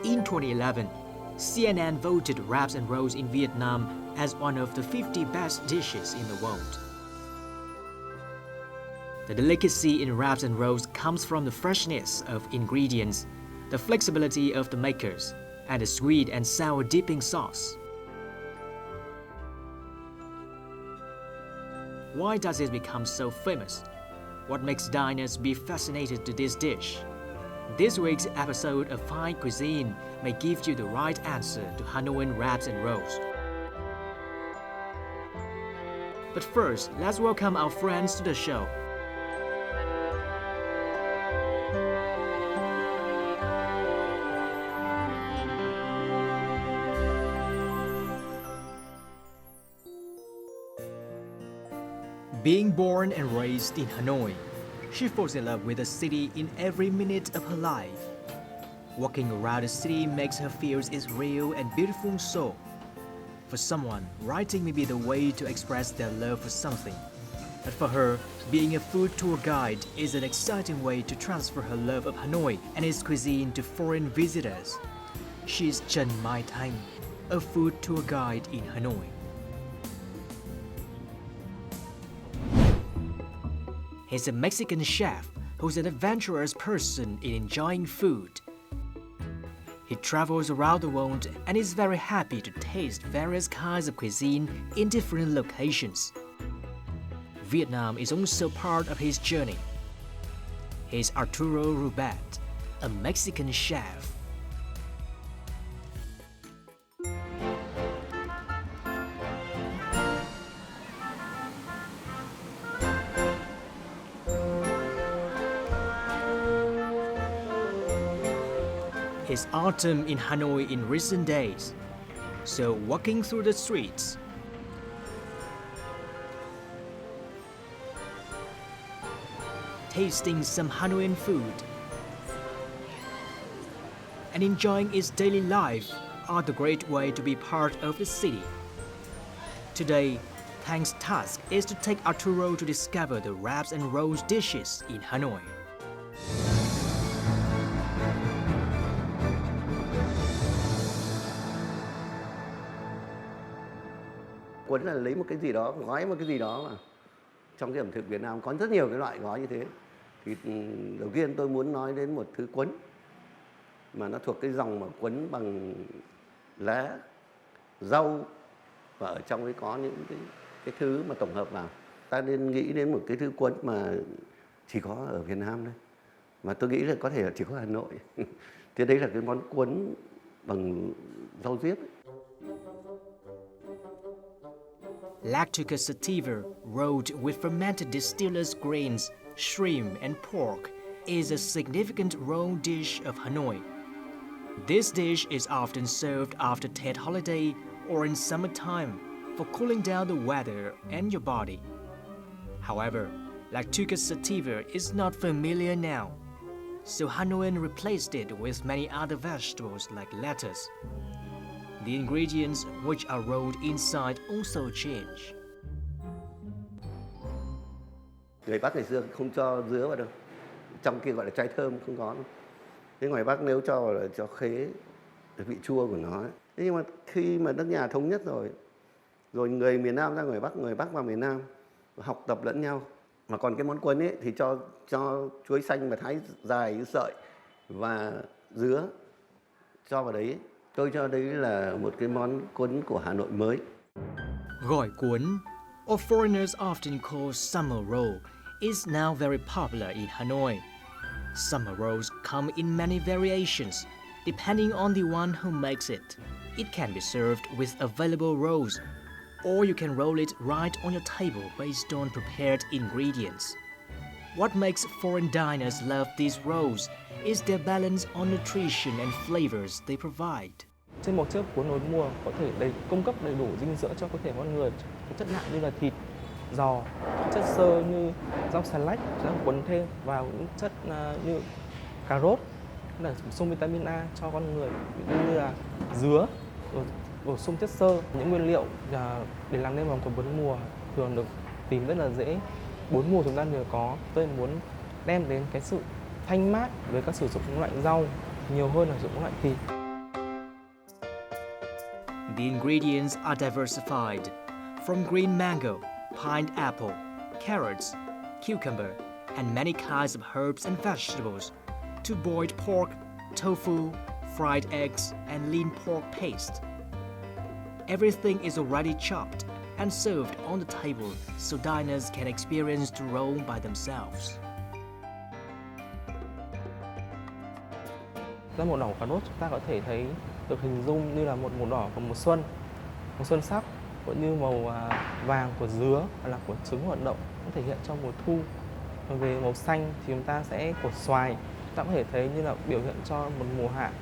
In 2011, CNN voted wraps and rolls in Vietnam as one of the 50 best dishes in the world. The delicacy in wraps and rolls comes from the freshness of ingredients, the flexibility of the makers, and the sweet and sour dipping sauce. Why does it become so famous? What makes diners be fascinated to this dish? This week's episode of Fine Cuisine may give you the right answer to Hanoian wraps and rolls. But first, let's welcome our friends to the show. Being born and raised in Hanoi, she falls in love with the city in every minute of her life. Walking around the city makes her feel its real and beautiful soul. For someone, writing may be the way to express their love for something. But for her, being a food tour guide is an exciting way to transfer her love of Hanoi and its cuisine to foreign visitors. She is Trần Mai Thanh, a food tour guide in Hanoi. He's a Mexican chef who's an adventurous person in enjoying food. He travels around the world and is very happy to taste various kinds of cuisine in different locations. Vietnam is also part of his journey. He's Arturo Rubat, a Mexican chef. It's autumn in Hanoi in recent days, so walking through the streets, tasting some Hanoian food, and enjoying its daily life are the great way to be part of the city. Today, Thanh task is to take Arturo to discover the wraps and rolls dishes in Hanoi. Cuốn là lấy một cái gì đó, gói một cái gì đó mà trong cái ẩm thực Việt Nam có rất nhiều cái loại gói như thế. Thì đầu tiên tôi muốn nói đến một thứ cuốn mà nó thuộc cái dòng mà cuốn bằng lá, rau và ở trong ấy có những cái thứ mà tổng hợp vào. Ta nên nghĩ đến một cái thứ cuốn mà chỉ có ở Việt Nam thôi. Mà tôi nghĩ là có thể là chỉ có Hà Nội. Thế đấy là cái món cuốn bằng rau diếp ấy. Lactuca sativa, rolled with fermented distillers grains, shrimp, and pork, is a significant roll dish of Hanoi. This dish is often served after Tet holiday or in summertime for cooling down the weather and your body. However, Lactuca sativa is not familiar now, so Hanoian replaced it with many other vegetables like lettuce. The ingredients which are rolled inside also change. Người Bắc ngày xưa không cho dứa vào đâu. Trong kia gọi là trái thơm không có đâu. Thế ngoài Bắc nếu cho vào là cho khế vị chua của nó ấy. Thế nhưng mà khi mà nước nhà thống nhất rồi người miền Nam ra người Bắc vào miền Nam học tập lẫn nhau. Mà còn cái món cuốn ấy thì cho chuối xanh mà thái dài như sợi và dứa cho vào đấy. Tôi cho đấy là một cái món cuốn của Hà Nội mới. Gỏi cuốn, or foreigners often call summer roll, is now very popular in Hanoi. Summer rolls come in many variations, depending on the one who makes it. It can be served with available rolls, or you can roll it right on your table based on prepared ingredients. What makes foreign diners love these rolls is their balance on nutrition and flavors they provide. Trên một chiếc cuốn nồi mùa có thể cung cấp đầy đủ dinh dưỡng cho cơ thể con người, chất nặng như là thịt, giò, chất xơ như rau xà lách, sẽ cuốn thêm vào những chất như cà rốt, là bổ sung vitamin A cho con người, như là dứa, rồi bổ sung chất xơ. Những nguyên liệu để làm nên món cuốn bốn mùa thường được tìm rất là dễ. Bốn mùa chúng ta đều có. Tôi muốn đem đến cái sự thanh mát với các sử dụng những loại rau nhiều hơn là sử dụng những loại thịt. The ingredients are diversified, from green mango, pineapple, carrots, cucumber, and many kinds of herbs and vegetables, to boiled pork, tofu, fried eggs, and lean pork paste. Everything is already chopped and served on the table so diners can experience the roll by themselves. Ra màu đỏ của cà rốt chúng ta có thể thấy được hình dung như là một màu đỏ của mùa xuân sắc, cũng như màu vàng của dứa hoặc là của trứng hoạt động cũng thể hiện trong mùa thu. Còn về màu xanh thì chúng ta sẽ của xoài, chúng ta có thể thấy như là biểu hiện cho một mùa hạ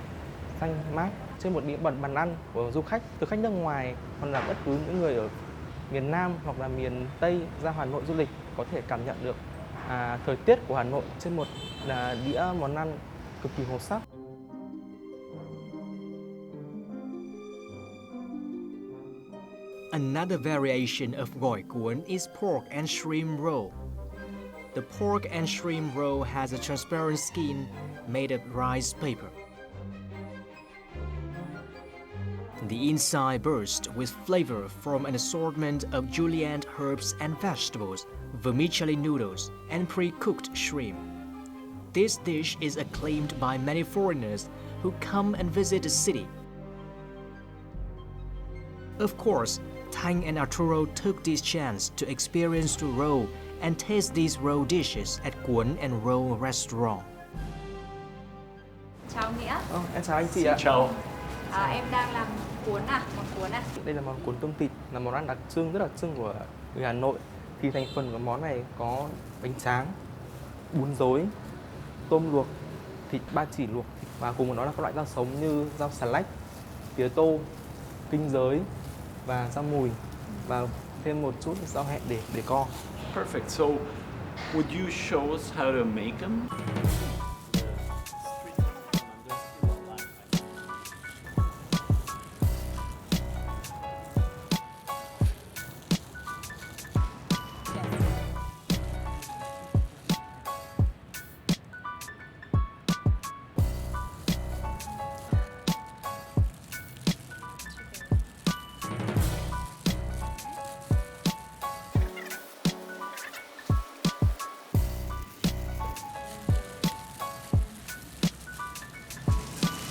xanh mát. Trên một đĩa bàn ăn của du khách, từ khách nước ngoài hoặc là bất cứ những người ở miền Nam hoặc là miền Tây ra Hà Nội du lịch có thể cảm nhận được thời tiết của Hà Nội trên một đĩa món ăn cực kỳ màu sắc. Another variation of gỏi cuốn is pork and shrimp roll. The pork and shrimp roll has a transparent skin made of rice paper. The inside bursts with flavor from an assortment of julienne herbs and vegetables, vermicelli noodles, and pre-cooked shrimp. This dish is acclaimed by many foreigners who come and visit the city. Of course, Tang and Arturo took this chance to experience the roll and taste these roll dishes at Cuốn and Roll restaurant. Chào Nghĩa. Em chào anh chị ạ. Chào. Em đang làm món cuốn à? Đây là món cuốn tôm thịt, là món ăn rất đặc trưng của người Hà Nội. Thì thành phần của món này có bánh tráng, bún rối, tôm luộc, thịt ba chỉ luộc và cùng với nó là các loại rau sống như rau xà lách, tía tô, kinh giới và rau mùi và thêm một chút rau hẹ để co. Perfect. So, would you show us how to make them?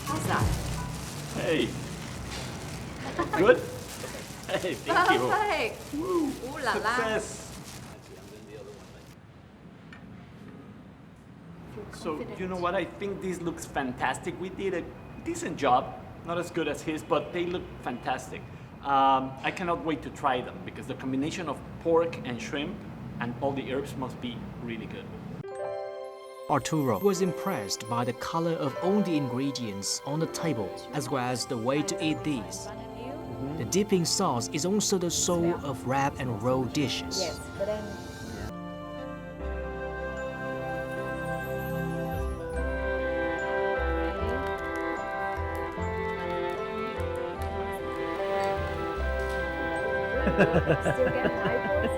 How's that? Hey. Good? Hey, thank you. Perfect. Woo. Ooh la la. Success. So, you know what? I think this looks fantastic. We did a decent job. Not as good as his, but they look fantastic. I cannot wait to try them because the combination of pork and shrimp and all the herbs must be really good. Arturo was impressed by the color of all the ingredients on the table, as well as the way to eat these. The dipping sauce is also the soul of wrap and roll dishes. Yes, but then still getting eyeballs.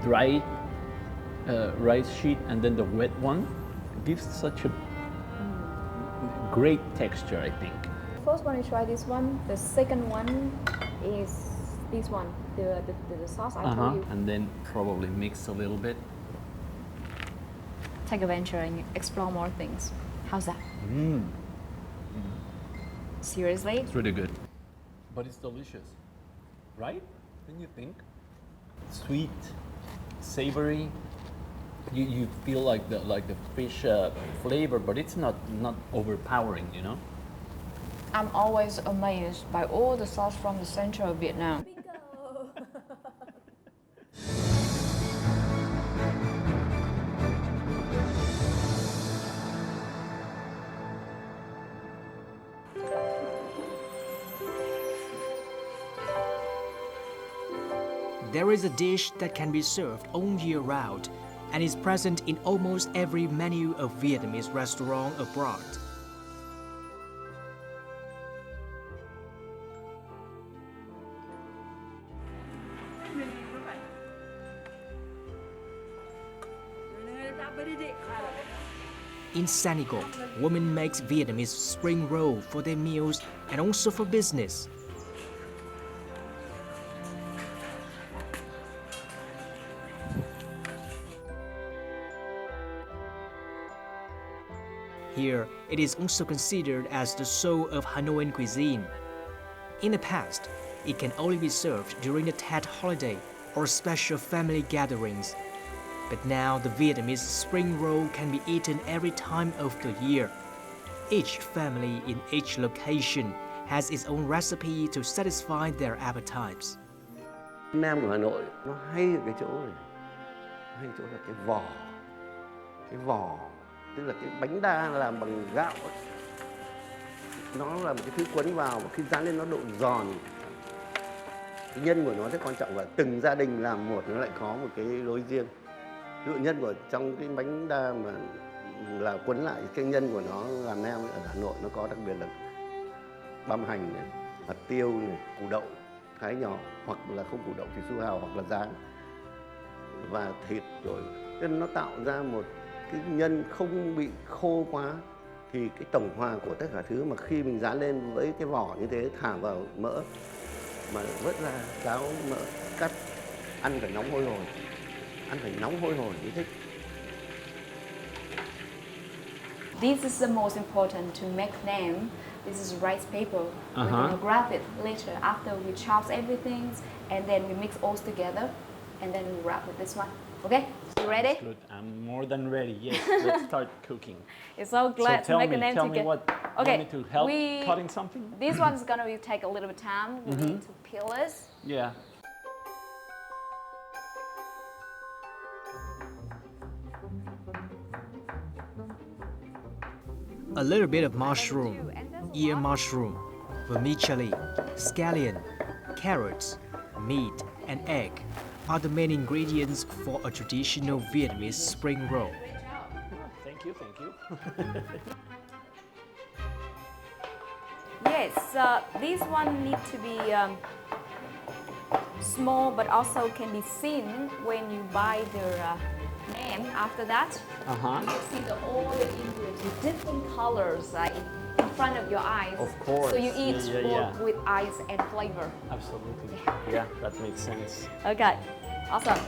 Dry rice sheet and then the wet one gives such a great texture, I think. First one, I try this one. The second one is this one, the sauce I told you. And then probably mix a little bit. Take a venture and explore more things. How's that? Seriously? It's really good. But it's delicious, right? Don't you think? Sweet, savory. You feel like the fish flavor, but it's not overpowering, you know. I'm always amazed by all the sauce from the center of Vietnam. There is a dish that can be served all year round and is present in almost every menu of Vietnamese restaurant abroad. In Senegal, women make Vietnamese spring roll for their meals and also for business. Here, it is also considered as the soul of Hanoian cuisine. In the past, it can only be served during the Tet holiday or special family gatherings. But now the Vietnamese spring roll can be eaten every time of the year. Each family in each location has its own recipe to satisfy their appetites. Nam của Hà Nội nó hay ở cái chỗ này, hay chỗ là cái vỏ, tức là cái bánh đa làm bằng gạo ấy. Nó là một cái thứ quấn vào và khi rán lên nó độ giòn. Cái nhân của nó rất quan trọng và từng gia đình làm một nó lại có một cái lối riêng. Ví dụ nhân của trong cái bánh đa mà là quấn lại cái nhân của nó làm nem ở Hà Nội nó có đặc biệt là băm hành này, hạt tiêu này, củ đậu thái nhỏ hoặc là không củ đậu thì su hào hoặc là rán và thịt rồi nên nó tạo ra một cái nhân không bị khô quá thì cái tổng hòa của tất cả thứ mà khi mình rán lên với cái vỏ như thế thả vào mỡ mà vớt ra cháo mỡ cắt ăn phải nóng hôi hổi, ăn phải nóng hôi hổi mới thích. This is the most important to make nam. This is rice paper. We're gonna grab it later after we chop everything and then we mix all together and then we wrap with this one. Okay? You ready? Good. I'm more than ready. Yes, let's start cooking. It's so glad So to make a name tell me together. what. Okay, Want me to help cutting something? This one's gonna take a little bit time. We need to peel it. Yeah. A little bit of mushroom, ear mushroom, vermicelli, scallion, carrots, meat, and egg are the main ingredients for a traditional Vietnamese spring roll. Thank you. Thank you. Yes, this one needs to be small, but also can be seen when you buy the name. After that, you see all the ingredients with different colors in front of your eyes. Of course. So you eat Yeah. both with eyes and flavor. Absolutely. Yeah, that makes sense. Okay, awesome.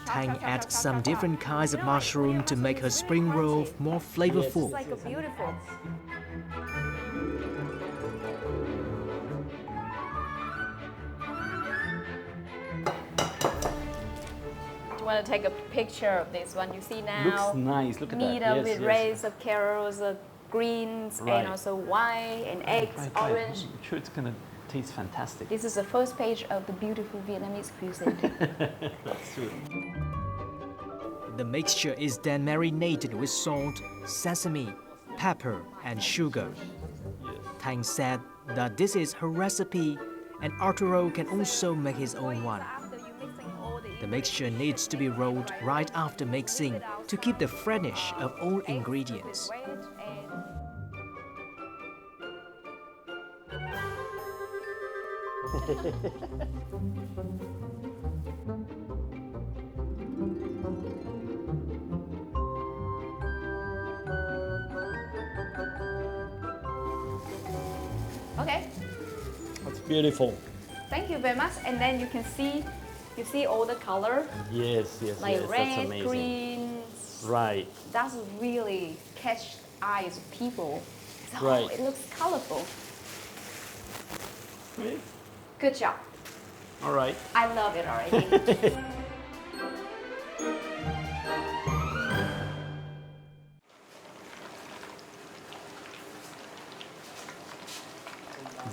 Tang adds some different kinds of mushroom to make her spring roll more flavorful. It's like a beautiful. You want to take a picture of this one? You see now. Looks nice. Look at Meat that. Yes, with yes. rays of carrots, greens, Right. and also white and eggs, Right. orange. I'm sure it's gonna taste fantastic. This is the first page of the beautiful Vietnamese cuisine. That's true. The mixture is then marinated with salt, sesame, pepper, and sugar. Tang said that this is her recipe, and Arturo can also make his own one. The mixture needs to be rolled right after mixing to keep the freshness of all ingredients. Okay, That's beautiful. thank you very much. And then you can see, you see all the color, Yes, yes, like yes. That's red, amazing. green. Right. That's really catch eyes of people. So Right. it looks colorful. Really? Good job. All right. I love it already.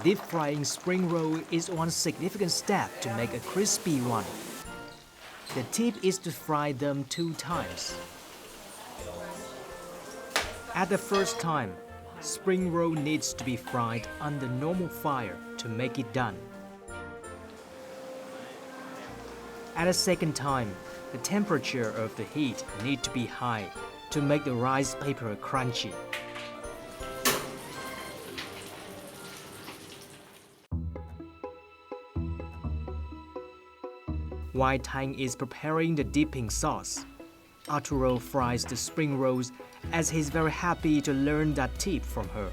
Deep frying spring roll is one significant step to make a crispy one. The tip is to fry them 2 times. At the first time, spring roll needs to be fried under normal fire to make it done. At a second time, the temperature of the heat need to be high to make the rice paper crunchy. while Tang is preparing the dipping sauce. Arturo fries the spring rolls as he's very happy to learn that tip from her.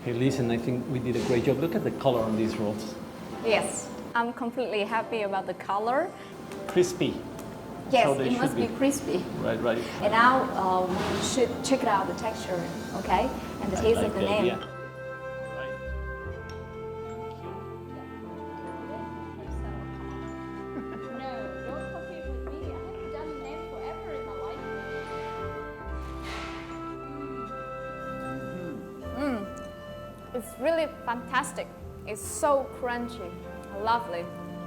Hey, listen, I think we did a great job. Look at the color on these rolls. Yes, I'm completely happy about the color. Crispy. Yes, So they it must should be be. crispy. Right, right. And now we should check it out the texture, okay? And the taste of the name. Yeah. It's really fantastic. It's so crunchy, lovely.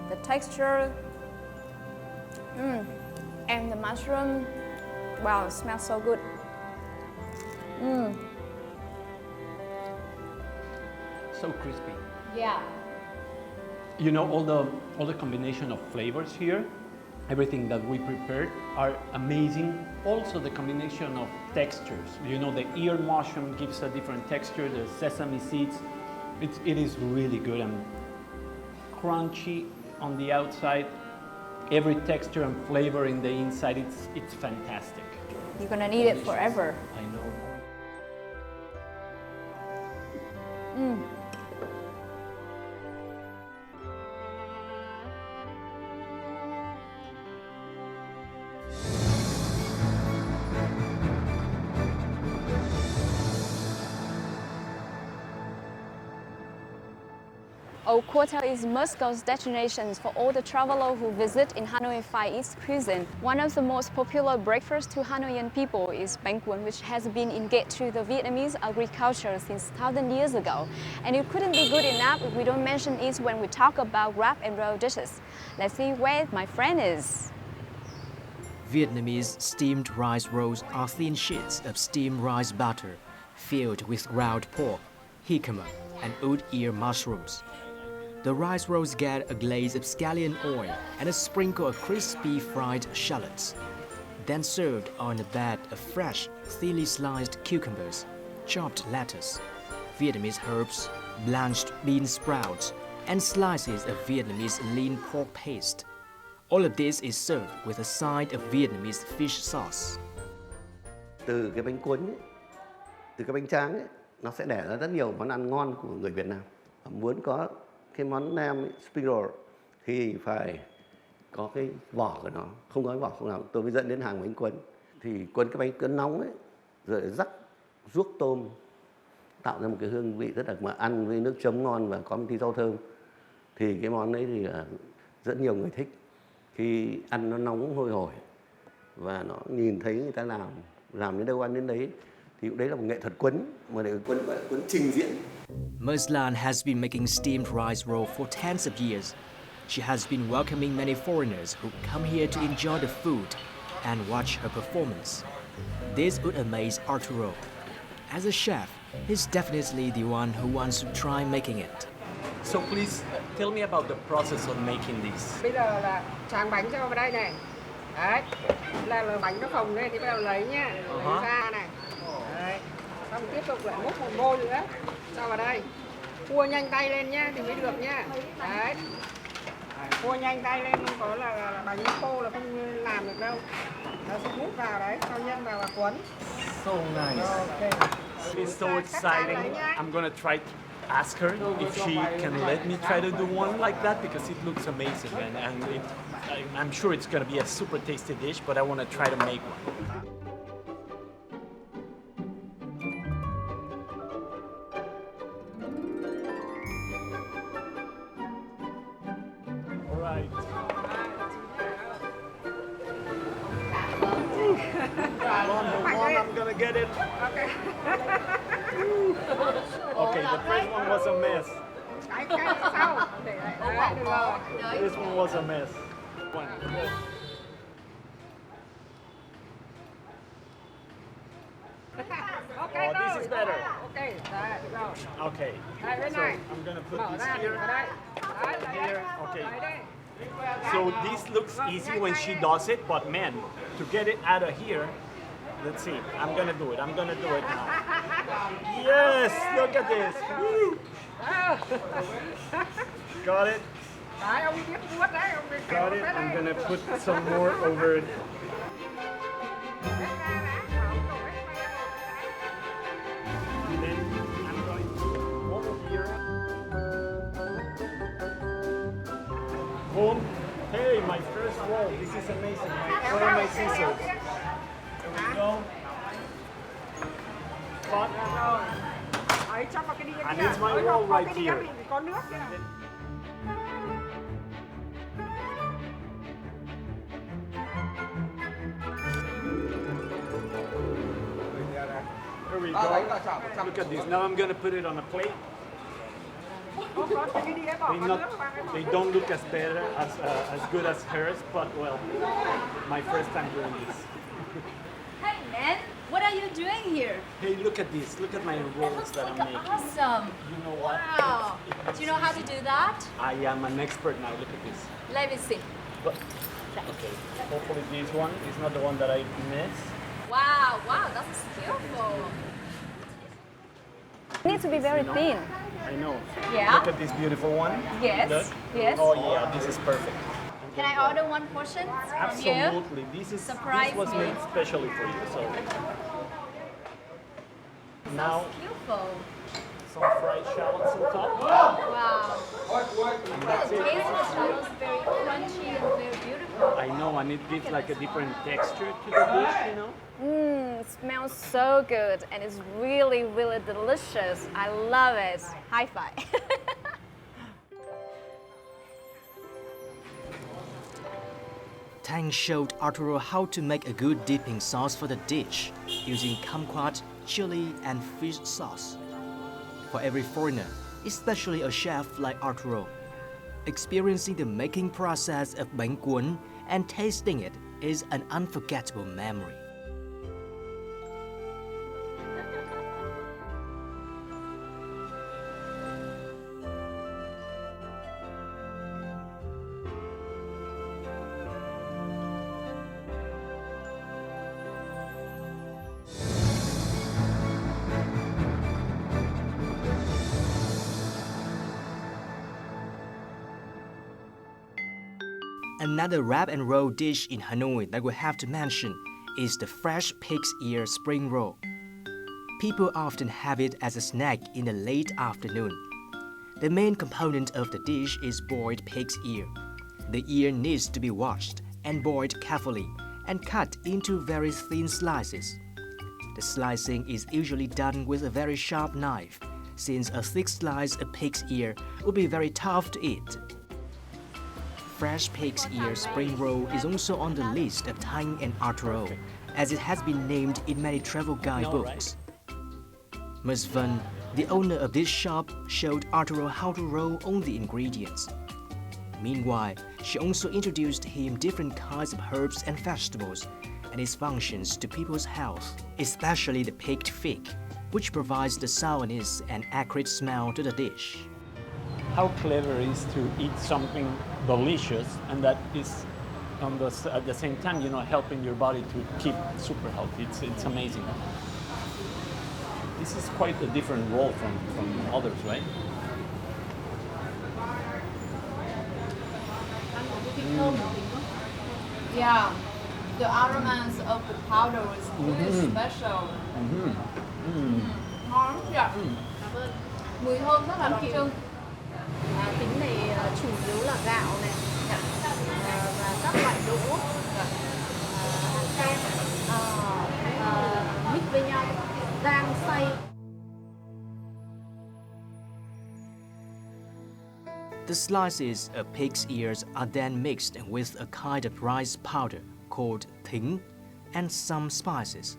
The texture, and the mushroom, wow, it smells so good. So crispy. Yeah. You know, all the combination of flavors here, everything that we prepared are amazing. Also the combination of textures. You know, the ear mushroom gives a different texture, the sesame seeds. It is really good and crunchy on the outside. Every texture and flavor in the inside, it's fantastic. You're gonna need it forever. I know. Old Quarter is Moscow's destination for all the travelers who visit in Hanoi Far East cuisine. One of the most popular breakfasts to Hanoian people is bánh cuốn, which has been engaged to the Vietnamese agriculture since 1,000 years ago. And it couldn't be good enough if we don't mention it when we talk about wrap and roll dishes. Let's see where my friend is. Vietnamese steamed rice rolls are thin sheets of steamed rice batter filled with ground pork, jicama, and oat ear mushrooms. The rice rolls get a glaze of scallion oil and a sprinkle of crispy fried shallots, then served on a bed of fresh, thinly sliced cucumbers, chopped lettuce, Vietnamese herbs, blanched bean sprouts, and slices of Vietnamese lean pork paste. All of this is served with a side of Vietnamese fish sauce. Từ cái bánh cuốn ấy, từ cái bánh tráng ấy, nó sẽ đẻ ra rất nhiều món ăn ngon của người Việt Nam. Muốn có cái món nem spring roll thì phải có cái vỏ của nó, không có cái vỏ không làm. Tôi mới dẫn đến hàng bánh cuốn. Thì cuốn cái bánh cuốn nóng ấy, rồi rắc ruốc tôm tạo ra một cái hương vị rất đặc mà ăn với nước chấm ngon và có một tí rau thơm. Thì cái món đấy thì rất nhiều người thích. Khi ăn nó nóng hôi hổi và nó nhìn thấy người ta làm đến đâu ăn đến đấy thì đấy là một nghệ thuật quấn mà để quấn gọi là quấn trình diễn. Merslan has been making steamed rice roll for tens of years. She has been welcoming many foreigners who come here to enjoy the food and watch her performance. This would amaze Arturo. As a chef, he's definitely the one who wants to try making it. So please tell me about the process of making this. Bây giờ là tráng bánh cho vào đây này. Đấy, là bánh nó phồng lên thì bắt đầu lấy nhá, lấy ra này. Đấy, xong tiếp tục lại múc một môi nữa, cho vào đây. Cua nhanh tay lên nhá thì mới được nhá. Đấy, cua nhanh tay lên, không có là bánh khô là không làm được đâu. Nó sẽ múc vào đấy, cho nhân vào và cuốn. So nice. Okay. It's so exciting. I'm gonna try to ask her if she can let me try to do one like that because it looks amazing and I'm sure it's gonna be a super tasty dish, but I want to try to make one. All right. I'm gonna get it. Okay. Okay, the first one was a mess. Cái sau để lại. Đấy, được rồi. This one was a mess. One. Okay, Oh, this rồi. is better. Okay, đấy, được rồi. Okay. Đây bên So này. I'm gonna put Mở this ra here. vào đây. Đấy, lấy Here, đây. okay. Lấy đây. So this looks easy when she does it, but man, to get it out of here, let's see. I'm gonna do it. I'm gonna do it now. Yes, look at this. Woo. Got it. Đấy, ông biết vuốt đấy, ông biết Got it. I'm gonna put some more over it. And then I'm going over here. Boom. Hey, my first roll. This is amazing. Where are my scissors? There we go. Cut. Ấy, cho vào cái đĩa And kia. it's my Ôi, roll không, có right cái đĩa here. bị có nước kìa. Here we go. Look at this. Now I'm gonna put it on a plate. Có cái đĩa bỏ They có not, nước vào cái they don't look as better as good as hers, but well, my first time doing this. Hey man, what are you doing here? Hey, look at this. Look at my rolls that I'm making. Awesome. You know what? Wow. Do you know how to do that? I am an expert now. Look at this. Let me see. But, okay. Hopefully this one is not the one that I missed. Wow, that's skillful. It needs to be very thin. I know. Yeah. Look at this beautiful one. Yes, Look. yes. Oh yeah, this is perfect. Can I order one portion from you? Absolutely. This Surprise was me. made specially for you. So now Skillful. some fried shallots on top. Wow. And that's The it. taste of the shallots is very crunchy and very beautiful. I know, and it gives like a different texture to the dish, you know? It smells so good and it's really, really delicious. I love it. High five. Tang showed Arturo how to make a good dipping sauce for the dish using kumquat, chili, and fish sauce. For every foreigner, especially a chef like Arturo, experiencing the making process of bánh cuốn and tasting it is an unforgettable memory. Another wrap and roll dish in Hanoi that we have to mention is the fresh pig's ear spring roll. People often have it as a snack in the late afternoon. The main component of the dish is boiled pig's ear. The ear needs to be washed and boiled carefully and cut into very thin slices. The slicing is usually done with a very sharp knife, since a thick slice of pig's ear would be very tough to eat. Fresh pig's ear spring roll is also on the list of Tang and Arturo, as it has been named in many travel guidebooks. Ms. Vân, the owner of this shop, showed Arturo how to roll all the ingredients. Meanwhile, she also introduced him different kinds of herbs and vegetables and its functions to people's health, especially the picked fig, which provides the sourness and acrid smell to the dish. How clever it is to eat something delicious and that is at the same time, you know, helping your body to keep super healthy. It's amazing. This is quite a different role from others, right? Yeah, the aromas of the powder is really special. Ngon lắm nhỉ? Mùi thơm rất là đặc trưng. Tính này chủ yếu là gạo này và các loại đỗ hạt sen mix với nhau, rang xay. The slices of pig's ears are then mixed with a kind of rice powder called thính and some spices.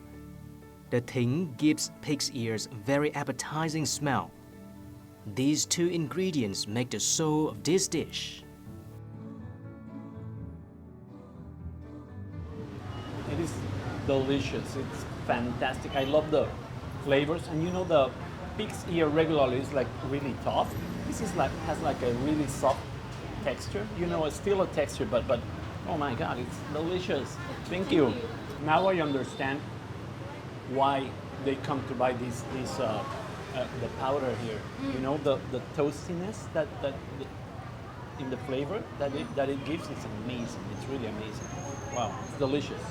The thính gives pig's ears very appetizing smell. These two ingredients make the soul of this dish. It is delicious. It's fantastic. I love the flavors, and you know the pig's ear regularly is like really tough. This is like has like a really soft texture. You know, it's still a texture, but oh my God, it's delicious. Thank you. Now I understand why they come to buy these the powder here. You know, the toastiness that in the flavor that it gives. It's amazing. It's really amazing. Wow, it's delicious.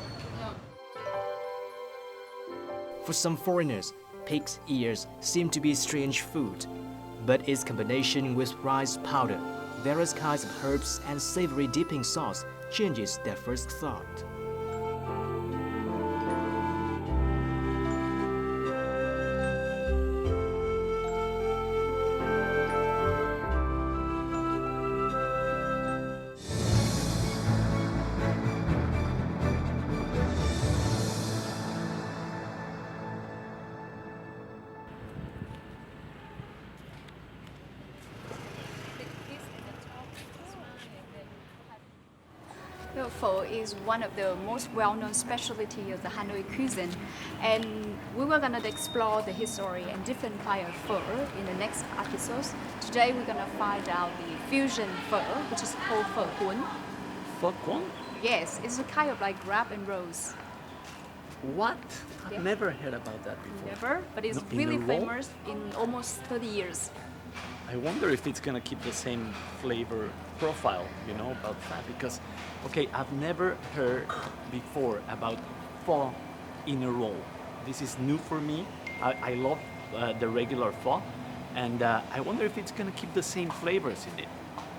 For some foreigners, pig's ears seem to be strange food, but its combination with rice powder, various kinds of herbs, and savory dipping sauce changes their first thought. Pho is one of the most well-known specialty of the Hanoi cuisine, and we were gonna explore the history and different kind of pho in the next episodes. Today we're gonna find out the fusion pho, which is called pho cuốn. Pho cuốn? Yes, it's a kind of like wrap and rolls. What? I've Yeah. never heard about that before. Never, but it's No, in really a roll? famous in almost 30 years. I wonder if it's gonna keep the same flavor profile, you know, about that. Because, okay, I've never heard before about pho in a roll. This is new for me. I love the regular pho, and I wonder if it's gonna keep the same flavors in it.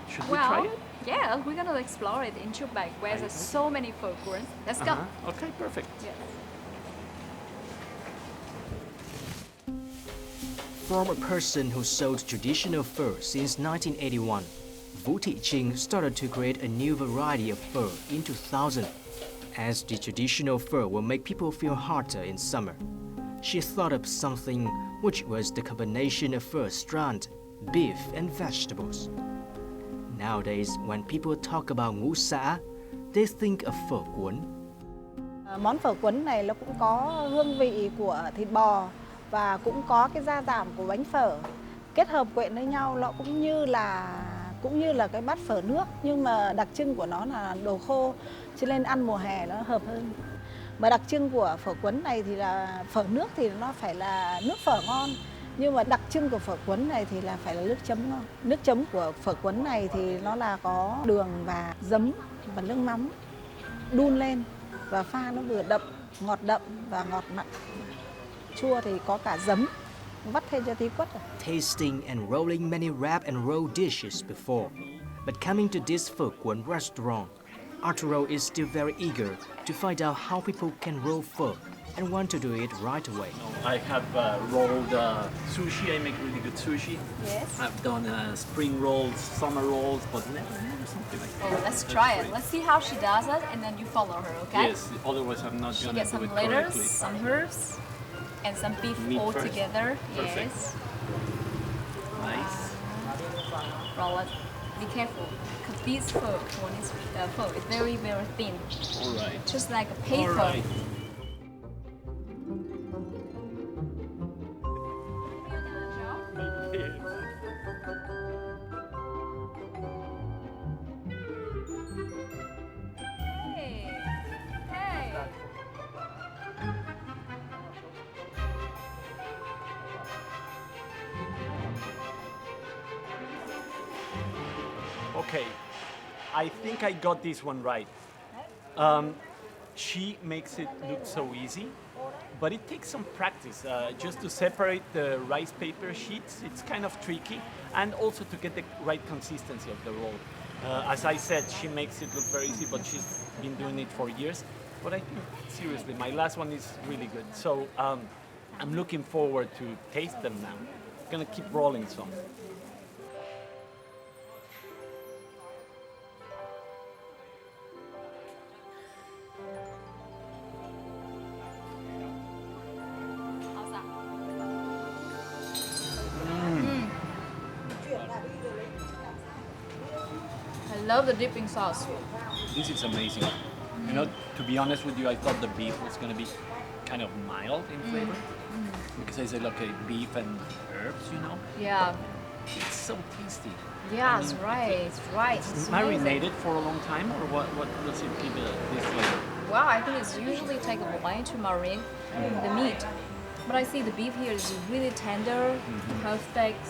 Should we try it? Yeah, we're gonna explore it in Chubac, where there's so many pho cuốn. Let's go. Okay, perfect. Yes. From a person who sold traditional pho since 1981, Vũ Thị Trinh started to create a new variety of pho in 2000, as the traditional pho will make people feel hotter in summer. She thought of something which was the combination of pho strand, beef and vegetables. Nowadays, when people talk about ngũ xã, they think of phở cuốn. Món phở cuốn này nó cũng có hương vị của thịt bò và cũng có cái gia giảm của bánh phở, kết hợp quyện với nhau. Nó cũng như là cái bát phở nước, nhưng mà đặc trưng của nó là đồ khô, cho nên ăn mùa hè nó hợp hơn. Mà đặc trưng của phở cuốn này thì là phở nước thì nó phải là nước phở ngon, nhưng mà đặc trưng của phở cuốn này thì là phải là nước chấm ngon. Nước chấm của phở cuốn này thì nó là có đường và giấm và nước mắm đun lên và pha nó vừa đậm, ngọt đậm và ngọt mặn. Chua thì có cả giấm, vắt thêm cho tí quất. Tasting and rolling many wrap and roll dishes before, but coming to this phở cuốn restaurant, Arturo is still very eager to find out how people can roll pho and want to do it right away. I have rolled sushi. I make really good sushi. Yes. I've done spring rolls, summer rolls, but never something like that. Oh, let's try it. Let's see how she does it, and then you follow her, okay? Yes, otherwise I'm not She gonna gets do some it lettuce, correctly. some herbs, and some beef Meat all first. together. Perfect. Yes. Nice. Roll it. Be careful, because this pho is very, very thin, All right. just like a paper. All right. Hey, hey. Okay, I think I got this one right. She makes it look so easy, but it takes some practice. Just to separate the rice paper sheets, it's kind of tricky, and also to get the right consistency of the roll. As I said, she makes it look very easy, but she's been doing it for years. But I think, seriously, my last one is really good. So I'm looking forward to taste them now. Gonna keep rolling some. I love the dipping sauce. This is amazing. You know, to be honest with you, I thought the beef was gonna be kind of mild in flavor. Because I said, okay, beef and herbs, you know. Yeah. It's so tasty. Yeah, I it's mean, right. It's right. It's amazing. Marinated for a long time, or what does it give this flavor? Well, I think it's usually take a while to marinate the meat. But I see the beef here is really tender, perfect,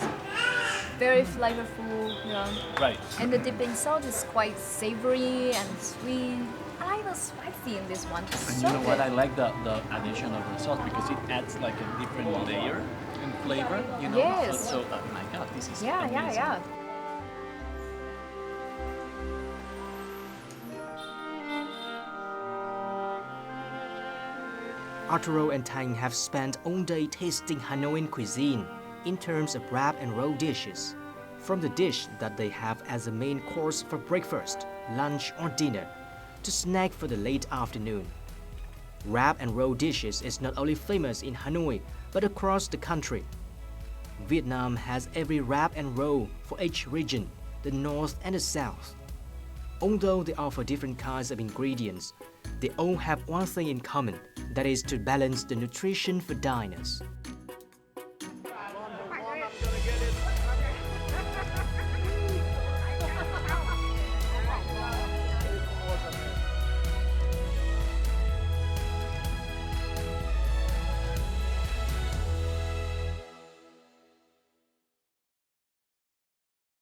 very flavorful, you know. Right. And the dipping sauce is quite savory and sweet. I like the spicy in this one. And So you know what? good. I like the addition of the sauce because it adds like a different layer in flavor. You know. Yes. So my God, this is Yeah, amazing. yeah. Arturo and Tang have spent all day tasting Hanoian cuisine in terms of wrap and roll dishes. From the dish that they have as a main course for breakfast, lunch or dinner, to snack for the late afternoon. Wrap and roll dishes is not only famous in Hanoi, but across the country. Vietnam has every wrap and roll for each region, the North and the South. Although they offer different kinds of ingredients, they all have one thing in common, that is to balance the nutrition for diners.